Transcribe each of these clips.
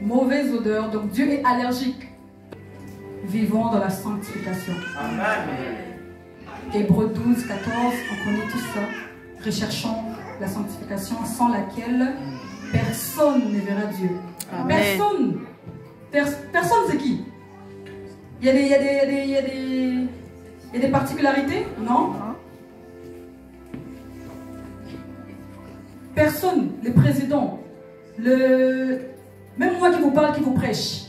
mauvaise odeur. Donc Dieu est allergique. Vivons dans la sanctification. Amen. Hébreux 12, 14, on connaît tout ça. Recherchons la sanctification sans laquelle personne ne verra Dieu. Amen. Personne. Personne, c'est qui? Il y a des particularités? Non. Personne. Le président. Même moi qui vous parle, qui vous prêche.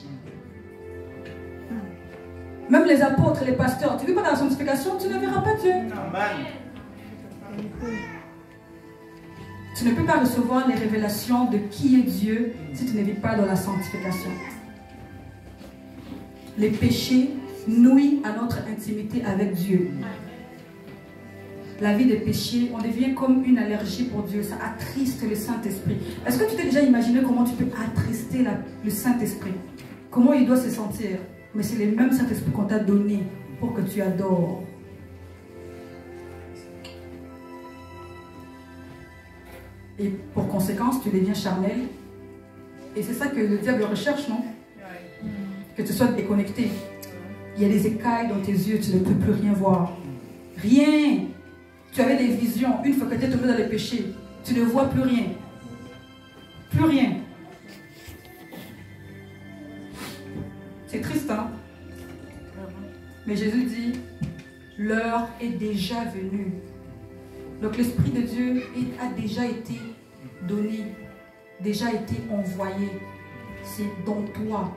Même les apôtres, les pasteurs. Tu ne vis pas dans la sanctification, tu ne verras pas Dieu. Amen. Tu ne peux pas recevoir les révélations de qui est Dieu si tu ne vis pas dans la sanctification. Les péchés nuisent à notre intimité avec Dieu. La vie des péchés, on devient comme une allergie pour Dieu. Ça attriste le Saint-Esprit. Est-ce que tu t'es déjà imaginé comment tu peux attrister le Saint-Esprit? Comment il doit se sentir? Mais c'est le même Saint-Esprit qu'on t'a donné pour que tu adores. Et pour conséquence, tu deviens charnel. Et c'est ça que le diable recherche, non? Que tu sois déconnecté. Il y a des écailles dans tes yeux, tu ne peux plus rien voir. Rien. Tu avais des visions. Une fois que tu es tombé dans les péchés, tu ne vois plus rien. Plus rien. C'est triste, hein? Mais Jésus dit, l'heure est déjà venue. Donc l'Esprit de Dieu a déjà été donné, déjà été envoyé. C'est dans toi.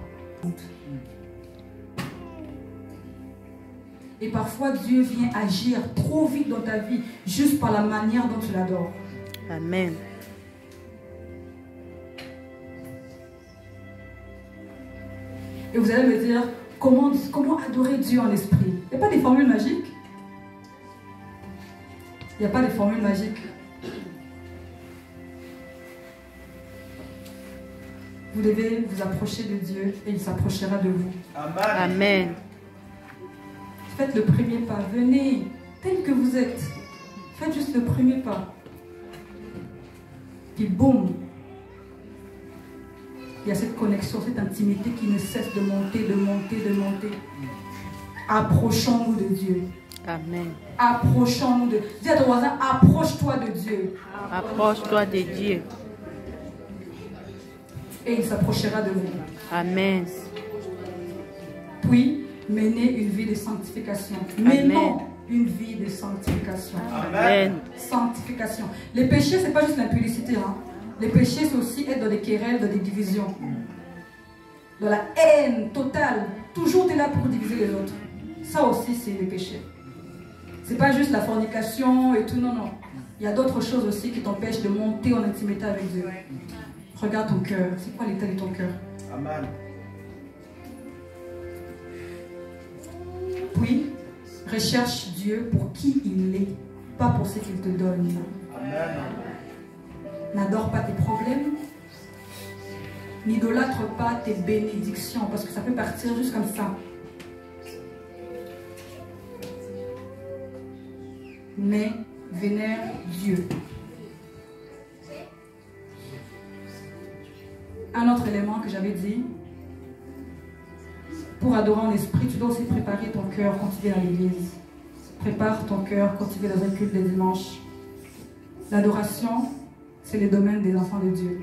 Et parfois Dieu vient agir trop vite dans ta vie, juste par la manière dont tu l'adores. Amen. Et vous allez me dire, comment adorer Dieu en esprit? Il n'y a pas des formules magiques. Il n'y a pas de formule magique. Vous devez vous approcher de Dieu et il s'approchera de vous. Amen. Amen. Faites le premier pas. Venez tel que vous êtes. Faites juste le premier pas. Puis boum. Il y a cette connexion, cette intimité qui ne cesse de monter, de monter, de monter. Approchons-nous de Dieu. Amen. Approchons-nous de Dieu. Dis à ton voisin, approche-toi de Dieu. Approche-toi de Dieu. Et il s'approchera de vous. Amen. Puis, menez une vie de sanctification. Menons une vie de sanctification. Amen. Sanctification. Les péchés, ce n'est pas juste l'impudicité. Hein. Les péchés, c'est aussi être dans des querelles, dans des divisions. Dans la haine totale. Toujours tu es là pour diviser les autres. Ça aussi, c'est le péché. C'est pas juste la fornication et tout, non, non. Il y a d'autres choses aussi qui t'empêchent de monter en intimité avec Dieu. Regarde ton cœur. C'est quoi l'état de ton cœur? Amen. Puis, recherche Dieu pour qui il est, pas pour ce qu'il te donne. Amen. N'adore pas tes problèmes. N'idolâtre pas tes bénédictions, parce que ça peut partir juste comme ça. Mais vénère Dieu. Un autre élément que j'avais dit, pour adorer en esprit, tu dois aussi préparer ton cœur quand tu viens à l'église. Prépare ton cœur quand tu viens dans un culte le dimanche. L'adoration, c'est le domaine des enfants de Dieu.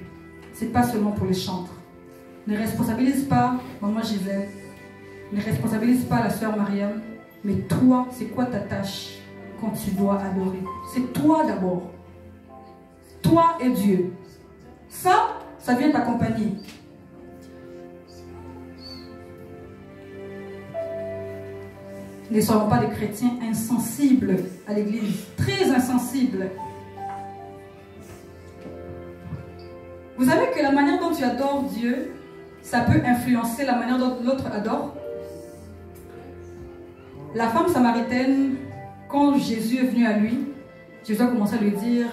C'est pas seulement pour les chantres. Ne responsabilise pas maman Gisèle. Ne responsabilise pas la sœur Mariam. Mais toi, c'est quoi ta tâche quand tu dois adorer? C'est toi d'abord. Toi et Dieu. Ça vient t'accompagner. Ne soyons pas des chrétiens insensibles à l'église. Très insensibles. Vous savez que la manière dont tu adores Dieu, ça peut influencer la manière dont l'autre adore. La femme samaritaine, quand Jésus est venu à lui, Jésus a commencé à lui dire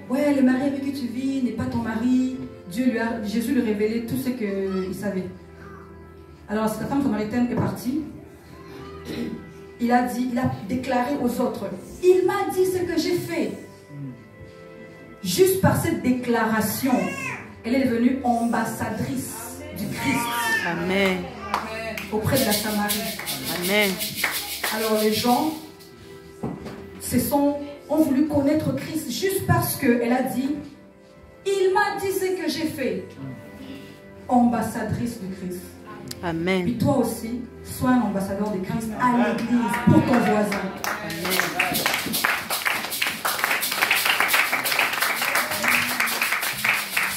ouais, le mari avec qui tu vis n'est pas ton mari. Jésus lui a révélé tout ce qu'il savait. Alors, cette femme samaritaine est partie. Il a déclaré aux autres, il m'a dit ce que j'ai fait. Juste par cette déclaration, elle est devenue ambassadrice du Christ. Amen. Auprès de la Samarie. Amen. Alors les gens ont voulu connaître Christ juste parce qu'elle a dit, il m'a dit ce que j'ai fait. Ambassadrice du Christ. Amen. Puis toi aussi, sois un ambassadeur de Christ à l'église pour ton voisin. Amen.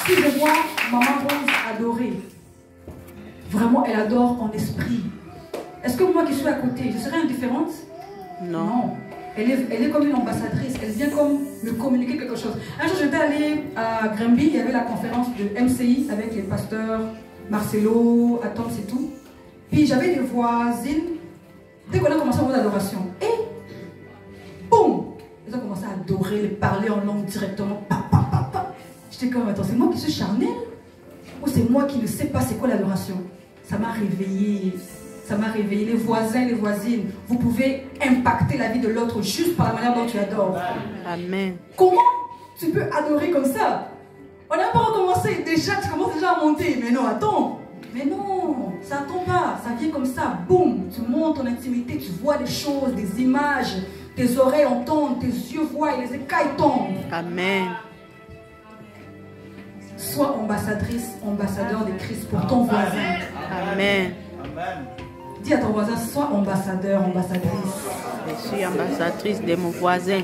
Si je vois Maman Rose adorer, vraiment elle adore en esprit. Est-ce que moi qui suis à côté, je serais indifférente? Non. Elle est comme une ambassadrice, elle vient comme me communiquer quelque chose. Un jour j'étais allée à Granby, il y avait la conférence de MCI avec les pasteurs Marcelo, Attends, c'est tout. Puis j'avais des voisines, dès qu'on a commencé à avoir l'adoration, et boum, elles ont commencé à adorer, les parler en langue directement. J'étais comme, attends, c'est moi qui suis charnelle? Ou c'est moi qui ne sais pas c'est quoi l'adoration? Ça m'a réveillée. Ça m'a réveillé. Les voisins, les voisines, vous pouvez impacter la vie de l'autre juste par la manière dont tu adores. Amen. Comment tu peux adorer comme ça? On n'a pas recommencé. Déjà, tu commences déjà à monter. Mais non, attends. Mais non, ça ne tombe pas. Ça vient comme ça. Boum. Tu montes en intimité. Tu vois des choses, des images. Tes oreilles entendent, tes yeux voient et les écailles tombent. Amen. Sois ambassadrice, ambassadeur de Christ pour ton voisin. Amen. Dis à ton voisin, sois ambassadeur, ambassadrice. Je suis ambassadrice de mon voisin.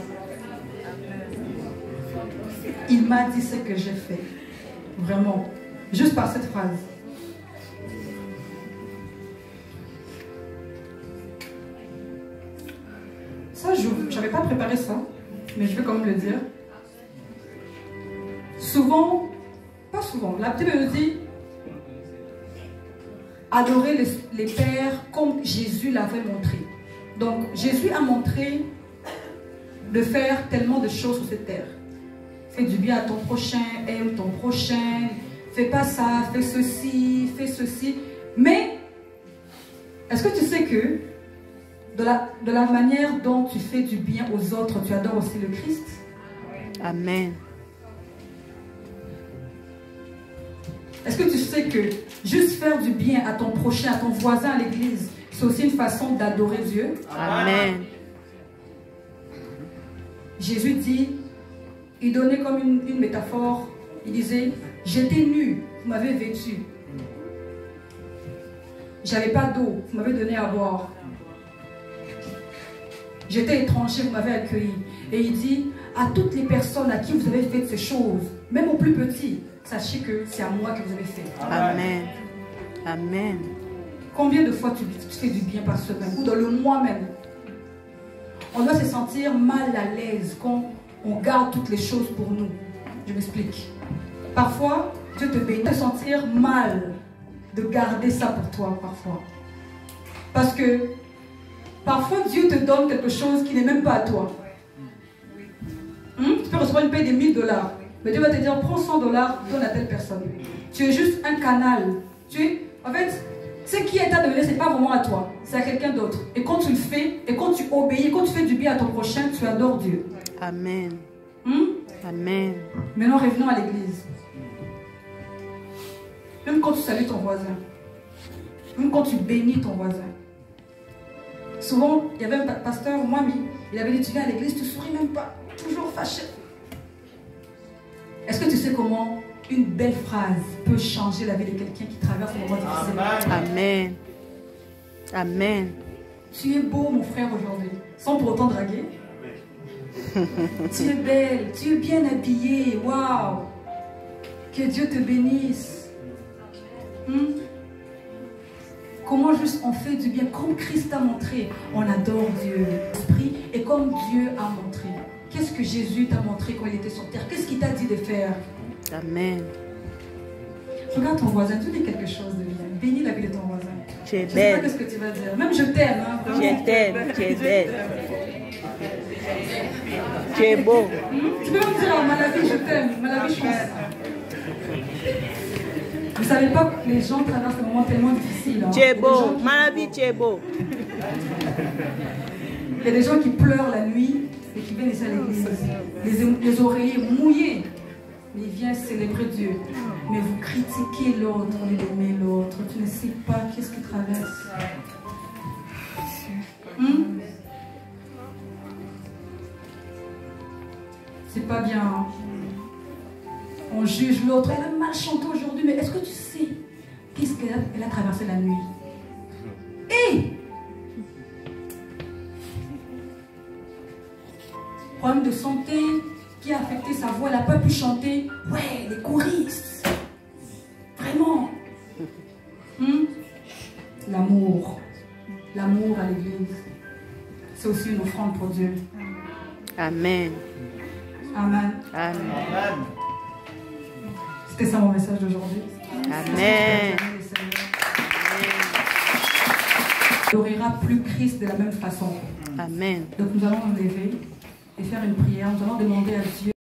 Il m'a dit ce que j'ai fait. Vraiment. Juste par cette phrase. Ça, je n'avais pas préparé ça, mais je vais quand même le dire. Souvent, pas souvent, la Bible nous dit adorer les pères comme Jésus l'avait montré. Donc, Jésus a montré de faire tellement de choses sur cette terre. Fais du bien à ton prochain, aime ton prochain, fais pas ça, fais ceci, fais ceci. Mais, est-ce que tu sais que de la manière dont tu fais du bien aux autres, tu adores aussi le Christ? Amen. Est-ce que tu sais que juste faire du bien à ton prochain, à ton voisin à l'église, c'est aussi une façon d'adorer Dieu? Amen. Jésus dit, il donnait comme une métaphore, il disait, j'étais nu, vous m'avez vêtu. J'avais pas d'eau, vous m'avez donné à boire. J'étais étranger, vous m'avez accueilli. Et il dit, à toutes les personnes à qui vous avez fait ces choses, même aux plus petits, sachez que c'est à moi que vous avez fait. Amen. Amen. Combien de fois tu fais du bien par semaine ou dans le mois même? On doit se sentir mal à l'aise quand on garde toutes les choses pour nous. Je m'explique. Parfois, Dieu te bénit. Te sentir mal de garder ça pour toi, parfois. Parce que parfois, Dieu te donne quelque chose qui n'est même pas à toi. Tu peux recevoir une paie de $1000. Mais Dieu va te dire, prends $100, donne à telle personne. Tu es juste un canal. En fait, ce qui est à donner, ce n'est pas vraiment à toi. C'est à quelqu'un d'autre. Et quand tu le fais, et quand tu obéis, quand tu fais du bien à ton prochain, tu adores Dieu. Amen. Amen. Maintenant, revenons à l'église. Même quand tu salues ton voisin. Même quand tu bénis ton voisin. Souvent, il y avait un pasteur, Mwami, il avait dit, tu viens à l'église, tu ne souris même pas. Toujours fâché. Est-ce que tu sais comment une belle phrase peut changer la vie de quelqu'un qui traverse un moment difficile? Amen. Amen. Tu es beau, mon frère, aujourd'hui, sans pour autant draguer. Tu es belle, tu es bien habillée. Waouh! Que Dieu te bénisse. Comment juste on fait du bien, comme Christ a montré, on adore Dieu, l'esprit, et comme Dieu a montré. Qu'est-ce que Jésus t'a montré quand il était sur terre? Qu'est-ce qu'il t'a dit de faire? Amen. Regarde ton voisin, tu dis quelque chose de bien. Bénis la vie de ton voisin. Tu es Je sais pas belle. ce que tu vas dire. Même je t'aime. Hein, Je t'aime. Tu es belle. Tu es beau. Tu peux me dire, Malavi, je t'aime. Malavi, je pense. Vous savez pas que les gens traversent des moments tellement difficiles. Hein. Tu es beau. Malavi, tu es beau. Il y a des gens qui pleurent la nuit et qui viennent ici à l'église. Les oreillers mouillés. mais il vient célébrer Dieu. Mais vous critiquez l'autre, au lieu d'aimer l'autre. Tu ne sais pas qu'est-ce qu'il traverse. C'est pas bien. Hein? On juge l'autre. Elle a mal chanté aujourd'hui, mais est-ce que tu sais qu'est-ce qu'elle a traversé la nuit? Hé! Problème de santé qui a affecté sa voix, elle n'a pas pu chanter. Ouais, les choristes. Vraiment. L'amour. L'amour à l'église. C'est aussi une offrande pour Dieu. Amen. Amen. Amen. C'était ça mon message d'aujourd'hui. Amen. Il n'aura plus Christ de la même façon. Amen. Donc nous allons nous lever et faire une prière. Nous allons demander à Dieu